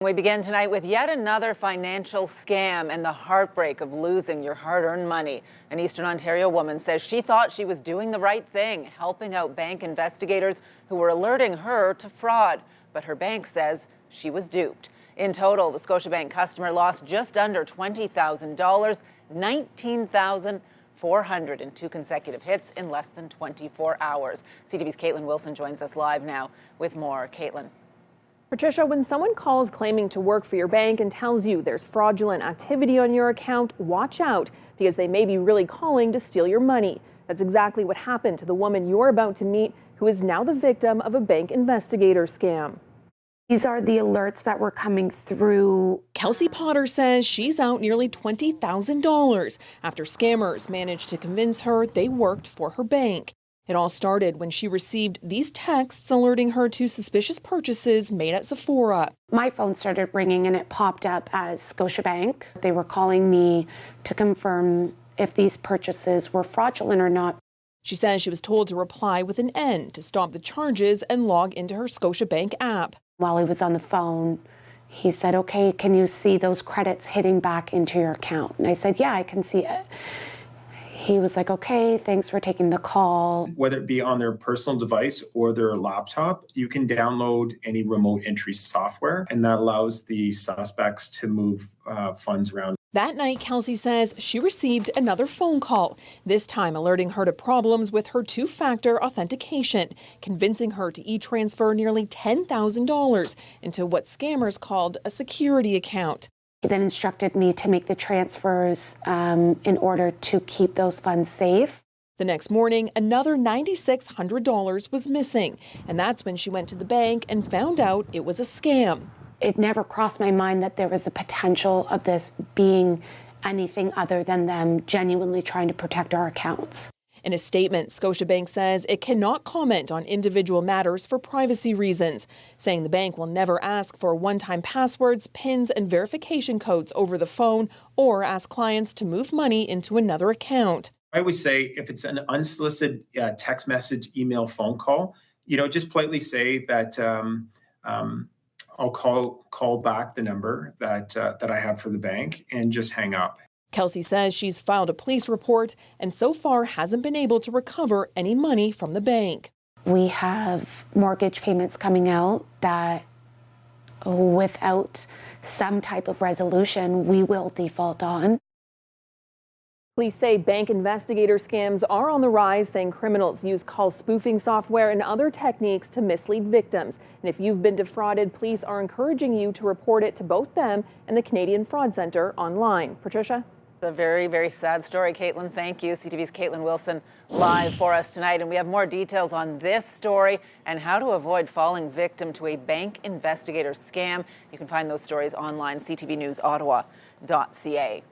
We begin tonight with yet another financial scam and the heartbreak of losing your hard-earned money. An Eastern Ontario woman says she thought she was doing the right thing, helping out bank investigators who were alerting her to fraud. But her bank says she was duped. In total, the Scotiabank customer lost just under $20,000, $19,400 in two consecutive hits in less than 24 hours. CTV's Caitlin Wilson joins us live now with more. Caitlin. Patricia, when someone calls claiming to work for your bank and tells you there's fraudulent activity on your account, watch out, because they may be really calling to steal your money. That's exactly what happened to the woman you're about to meet, who is now the victim of a bank investigator scam. These are the alerts that were coming through. Kelsey Potter says she's out nearly $20,000 after scammers managed to convince her they worked for her bank. It all started when she received these texts alerting her to suspicious purchases made at Sephora. My phone started ringing and it popped up as Scotiabank. They were calling me to confirm if these purchases were fraudulent or not. She says she was told to reply with an N to stop the charges and log into her Scotiabank app. While he was on the phone, he said, "Okay, can you see those credits hitting back into your account?" And I said, "Yeah, I can see it." He was like, "Okay, thanks for taking the call." Whether it be on their personal device or their laptop, you can download any remote entry software, and that allows the suspects to move funds around. That night, Kelsey says she received another phone call, this time alerting her to problems with her two-factor authentication, convincing her to e-transfer nearly $10,000 into what scammers called a security account. He then instructed me to make the transfers in order to keep those funds safe. The next morning, another $9,600 was missing, and that's when she went to the bank and found out it was a scam. It never crossed my mind that there was a potential of this being anything other than them genuinely trying to protect our accounts. In a statement, Scotiabank says it cannot comment on individual matters for privacy reasons, saying the bank will never ask for one-time passwords, PINs, and verification codes over the phone or ask clients to move money into another account. I always say if it's an unsolicited text message, email, phone call, just politely say that I'll call back the number that I have for the bank and just hang up. Kelsey says she's filed a police report and so far hasn't been able to recover any money from the bank. We have mortgage payments coming out that without some type of resolution, we will default on. Police say bank investigator scams are on the rise, saying criminals use call spoofing software and other techniques to mislead victims. And if you've been defrauded, police are encouraging you to report it to both them and the Canadian Fraud Centre online. Patricia? A very, very sad story, Caitlin. Thank you. CTV's Caitlin Wilson live for us tonight. And we have more details on this story and how to avoid falling victim to a bank investigator scam. You can find those stories online, ctvnewsottawa.ca.